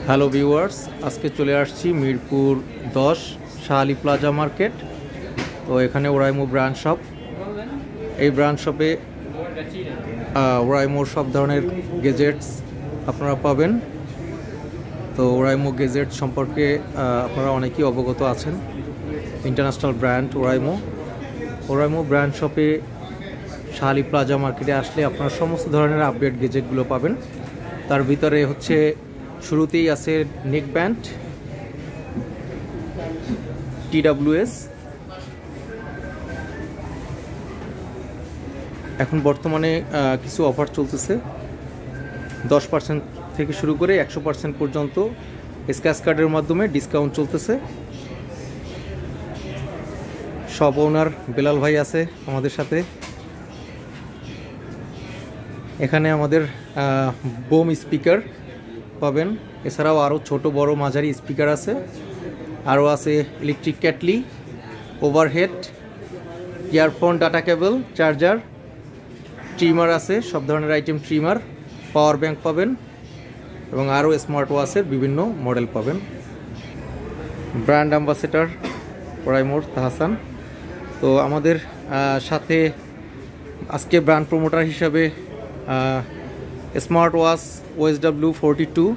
Hello viewers, আজকে চলে আসছি মিরপুর 10 শাহ আলী প্লাজা মার্কেট। তো এখানে ওরাইমো ব্র্যান্ড শপ। এই ব্র্যান্ড শপে ওরাইমোর সব ধরনের গেজেটস আপনারা পাবেন। তো ওরাইমো গেজেট সম্পর্কে আপনারা অনেকেই অবগত আছেন। ইন্টারন্যাশনাল ব্র্যান্ড ওরাইমো ব্র্যান্ড শপে শাহ আলী প্লাজা মার্কেটে আসলে আপনারা সমস্ত ধরনের আপডেট গেজেটগুলো পাবেন। তার ভিতরে হচ্ছে শুরুতেই আছে নেক ব্যান্ড TWS। এখন বর্তমানে কিছু অফার চলতেছে, 10% থেকে শুরু করে 100% পর্যন্ত স্ক্র্যাচ কার্ডের মাধ্যমে ডিসকাউন্ট চলতেছে। শপ ওনার বেলাল ভাই আছে আমাদের সাথে। এখানে আমাদের বোম স্পিকার পাবেন, এছাড়াও আরও ছোট বড় মাঝারি স্পিকার আছে, আরও আছে electric kettle, overhead, earphone, data cable, charger, trimmer আছে, সব ধরনের আইটেম ট্রিমার, পাওয়ার ব্যাংক পাবেন এবং আরও স্মার্ট ওয়াচের বিভিন্ন মডেল পাবেন। ব্র্যান্ড অ্যাম্বাসেডর ওরাইমোর তাহসান। তো আমাদের সাথে আজকে ব্র্যান্ড প্রমোটার হিসাবে smart watch OSW 42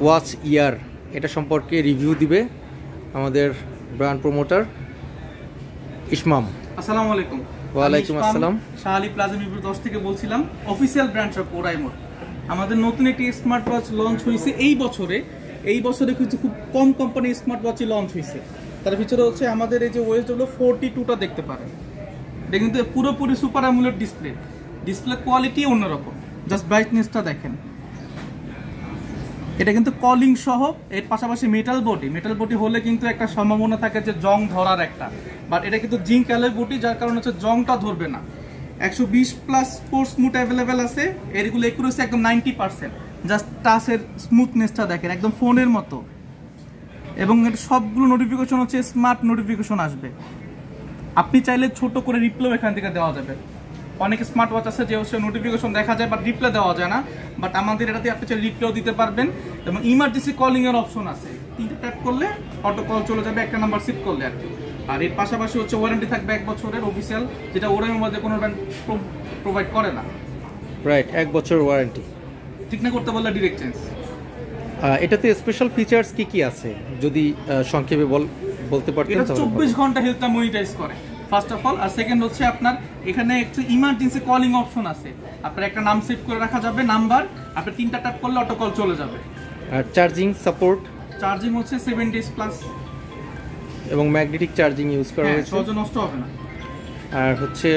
watch ER এটা সম্পর্কে রিভিউ দিবে আমাদের ব্র্যান্ড প্রমোটার ইসমাম। আসসালামু আলাইকুম। ওয়ালাইকুম আসসালাম। শাহ আলী প্লাজা মিরপুর 10 থেকে বলছিলাম, অফিসিয়াল ব্র্যান্ড শপ ওরাইমোর। আমাদের নতুন একটি স্মার্ট ওয়াচ লঞ্চ হয়েছে এই বছরে কিন্তু খুব কম কোম্পানি স্মার্ট ওয়াচই লঞ্চ হয়েছে। তার ভিতরে হচ্ছে আমাদের এই যে OSW 42টা দেখতে পারেন। এটা কিন্তু পুরোপুরি সুপার অ্যামোলেড ডিসপ্লে কোয়ালিটি অন্যরকম। জাস্ট ব্রাইটনেসটা দেখেন। এটা কিন্তু কলিং সহ, এর পাশাপাশি মেটাল বডি হলে কিন্তু একটা সম্ভাবনা থাকে যে জং ধরার একটা, বাট এটা কিন্তু জিঙ্ক অ্যালয় বডি, যার কারণে হচ্ছে জংটা ধরবে না। 120+ স্পোর্টস মুড অ্যাভেলেবেল আছে। এরগুলো একুরেসি একদম 90%। জাস্ট টাচের স্মুথনেসটা দেখেন, একদম ফোনের মতো। এবং এর সবগুলো নোটিফিকেশন হচ্ছে স্মার্ট নোটিফিকেশন আসবে। আপনি চাইলে ছোট করে রিপ্লেও এখান থেকে দেওয়া যাবে। অনেক স্মার্ট ওয়াচ আছে যে হচ্ছে নোটিফিকেশন দেখা যায় বাট রিপ্লে দেওয়া যায় না, বাট আমাদের এটাতে আপনি চাইলে রিপ্লেও দিতে পারবেন। এবং ইমার্জেন্সি কলিং এর অপশন আছে, 3টা ট্যাপ করলে অটো কল চলে যাবে, একটা নাম্বার সেভ করলে আর কি। আর এর পাশাপাশি হচ্ছে ওয়ারেন্টি থাকবে 1 বছরের অফিসিয়াল, যেটা ওরাইমোর মধ্যে কোনো ব্র্যান্ড প্রোভাইড করে না। রাইট, 1 বছর ওয়ারেন্টি। ঠিক না করতে বললে ডিরেক্ট চেঞ্জ। এটাতে স্পেশাল ফিচার্স কি আছে যদি সংক্ষেপে বলতে পারতেন? এটা 24 ঘন্টা হেলথটা মনিটরাইজ করে ফার্স্ট অফ অল। আর সেকেন্ড হচ্ছে আপনার এখানে একটু ইমার্জেন্সি কলিং অপশন আছে। আপনার একটা নাম সেভ করে রাখা যাবে, নাম্বার, আপনি 3টা ট্যাপ করলে অটো কল চলে যাবে। আর চার্জিং সাপোর্ট, চার্জিং হচ্ছে 7 days প্লাস এবং ম্যাগনেটিক চার্জিং ইউজ করা হয়েছে, সহজে নষ্ট হবে না। আর হচ্ছে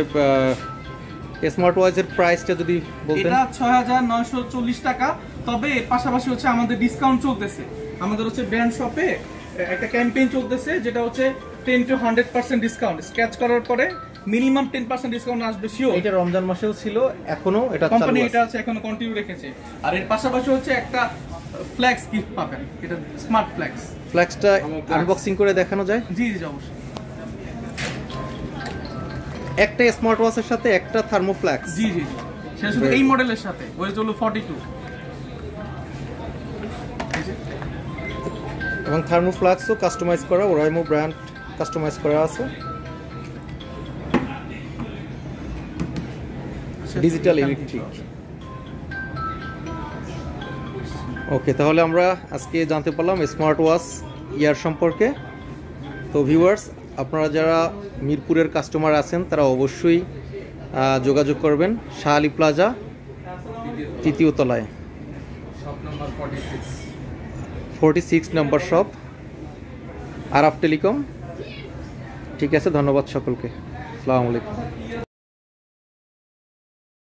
স্মার্ট ওয়াচের প্রাইসটা যদি বলতেন? এটা 6940 টাকা। তবে এর পাশাপাশি হচ্ছে আমাদের ডিসকাউন্ট চলতেছে। আমাদের হচ্ছে ব্র্যান্ড শপে একটা ক্যাম্পেইন চলতেছে, যেটা হচ্ছে 10 to 100% ডিসকাউন্ট। স্ক্র্যাচ করার পরে মিনিমাম 10% ডিসকাউন্ট আসবে শিওর। এটা রমজান মাসেও ছিল, এখনো এটা কোম্পানি এটা আছে এখনো কন্টিনিউ রেখেছে। আর এর পাশাপাশি হচ্ছে একটা ফ্ল্যাক্স গিফট পাবেন, এটা স্মার্ট ফ্ল্যাক্সটা আনবক্সিং করে দেখানো যায়? জি অবশ্যই। একটা স্মার্ট ওয়াচের সাথে একটা থার্মোফ্ল্যাক্স। জি সেটা শুধু এই মডেলের সাথে OSW 42 এবং থার্মোফ্ল্যাক্সও কাস্টমাইজ করা, ওরাইমো ব্র্যান্ড কাস্টমাইজ করা আছে। Digital electric. ওকে, তাহলে আমরা আজকে জানতে পারলাম স্মার্ট ওয়াচ ইয়ার সম্পর্কে। তো ভিউয়ার্স, আপনারা যারা মিরপুরের কাস্টমার আছেন তারা অবশ্যই যোগাযোগ করবেন শাহ আলী প্লাজা 3য় তলায়, শপ নাম্বার 46 নম্বর শপ, আরাফ টেলিকম। ঠিক আছে, ধন্যবাদ সকলকে। আসসালামু আলাইকুম।